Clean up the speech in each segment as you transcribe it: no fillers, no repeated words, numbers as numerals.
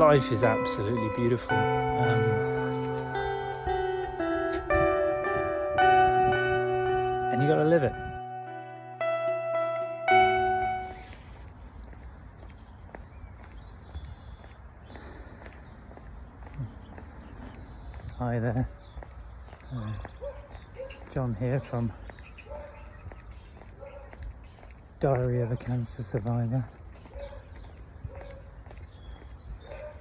Life is absolutely beautiful. And you got to live it. Hi there, John here from Diary of a Cancer Survivor.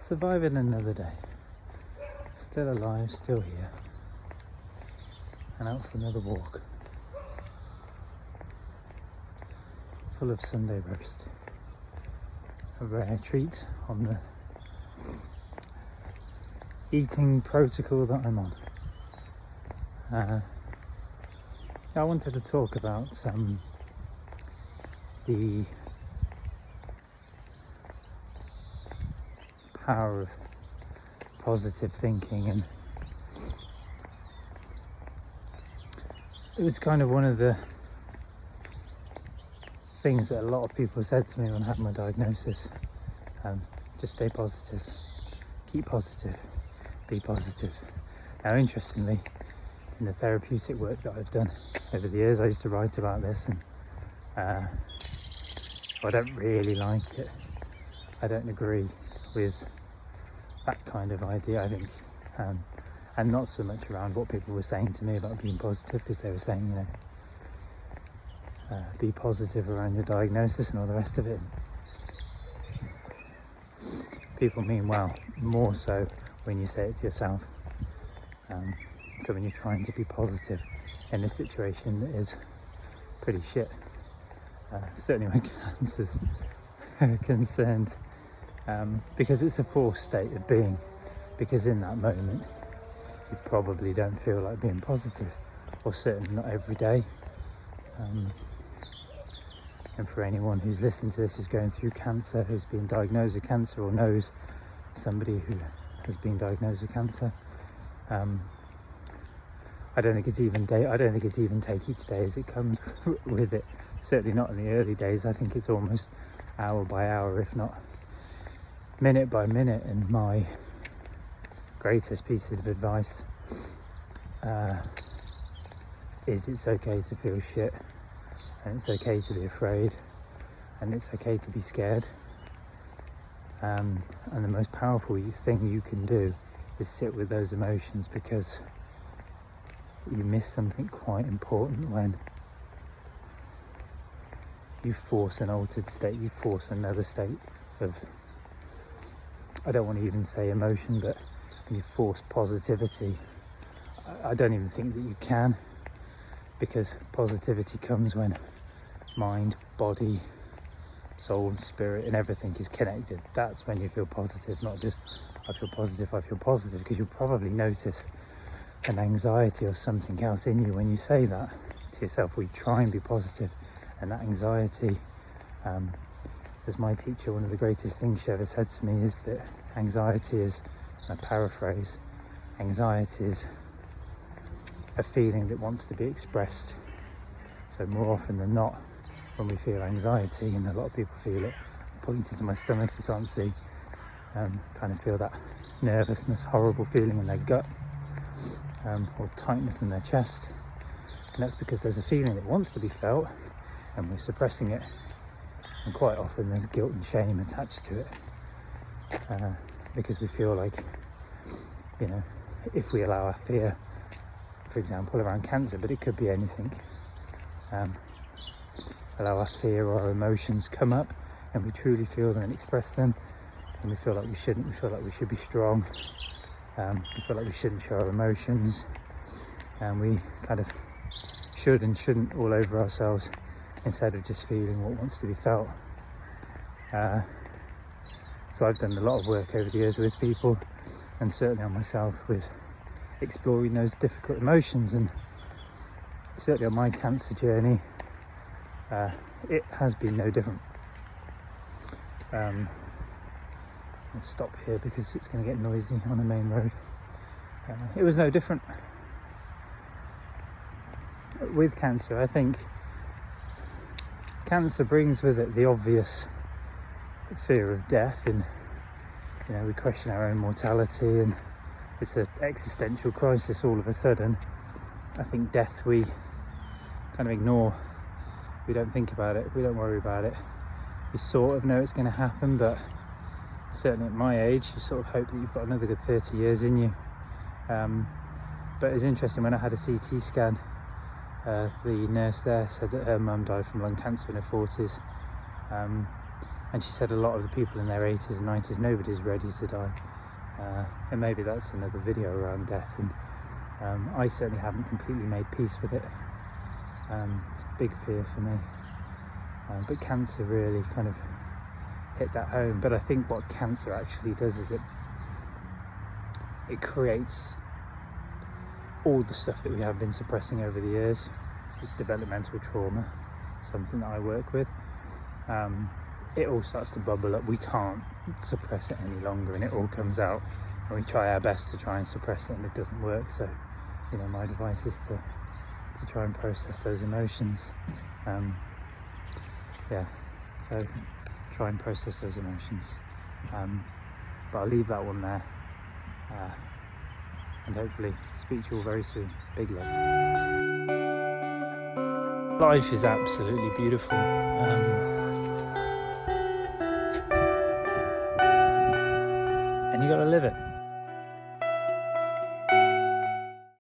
Surviving another day, still alive, still here, and out for another walk, full of Sunday roast, a rare treat on the eating protocol that I'm on. I wanted to talk about the power of positive thinking, and it was kind of one of the things that a lot of people said to me when I had my diagnosis. Just stay positive, keep positive, be positive. Now, interestingly, in the therapeutic work that I've done over the years, I used to write about this, and I don't really like it. I don't agree with that kind of idea, I think, and not so much around what people were saying to me about being positive, because they were saying, be positive around your diagnosis and all the rest of it. People mean well, more so when you say it to yourself. So when you're trying to be positive in a situation that is pretty shit, certainly when cancer's concerned, because it's a forced state of being, because in that moment you probably don't feel like being positive, or certainly not every day. And for anyone who's listening to this, who's going through cancer, who's been diagnosed with cancer, or knows somebody who has been diagnosed with cancer, I don't think it's even take each day as it comes with it. Certainly not in the early days. I think it's almost hour by hour, if not minute by minute. And my greatest piece of advice is it's okay to feel shit, and it's okay to be afraid, and it's okay to be scared. And the most powerful thing you can do is sit with those emotions, because you miss something quite important when you force an altered state, you force another state of, I don't want to even say emotion, but you force positivity. I don't even think that you can, because positivity comes when mind, body, soul, spirit, and everything is connected. That's when you feel positive, not just I feel positive, because you'll probably notice an anxiety or something else in you when you say that to yourself. We try and be positive, and that anxiety, as my teacher, one of the greatest things she ever said to me is that anxiety is, a paraphrase, anxiety is a feeling that wants to be expressed. So more often than not, when we feel anxiety, and a lot of people feel it, I'm pointing to my stomach, you can't see, kind of feel that nervousness, horrible feeling in their gut, or tightness in their chest, and that's because there's a feeling that wants to be felt and we're suppressing it, and quite often there's guilt and shame attached to it, because we feel like, if we allow our fear, for example, around cancer, but it could be anything, allow our fear or our emotions come up, and we truly feel them and express them, and we feel like we shouldn't, we feel like we should be strong, we feel like we shouldn't show our emotions, and we kind of should and shouldn't all over ourselves, instead of just feeling what wants to be felt. So I've done a lot of work over the years with people, and certainly on myself, with exploring those difficult emotions, and certainly on my cancer journey, it has been no different. I'll stop here because it's going to get noisy on the main road. It was no different. With cancer, I think cancer brings with it the obvious fear of death you know, we question our own mortality, and it's an existential crisis all of a sudden. I think death we kind of ignore. We don't think about it, we don't worry about it. We sort of know it's going to happen, but certainly at my age, you sort of hope that you've got another good 30 years in you. But it's interesting, when I had a CT scan, the nurse there said that her mum died from lung cancer in her 40s. And she said a lot of the people in their 80s and 90s, nobody's ready to die. And maybe that's another video around death. And I certainly haven't completely made peace with it. It's a big fear for me. But cancer really kind of hit that home. But I think what cancer actually does is it creates all the stuff that we have been suppressing over the years. So developmental trauma, something that I work with. It all starts to bubble up. We can't suppress it any longer, and it all comes out, and we try our best to try and suppress it, and it doesn't work. So, you know, my advice is to try and process those emotions. So try and process those emotions. But I'll leave that one there, and hopefully speak to you all very soon. Big love. Life is absolutely beautiful. And you got to live it.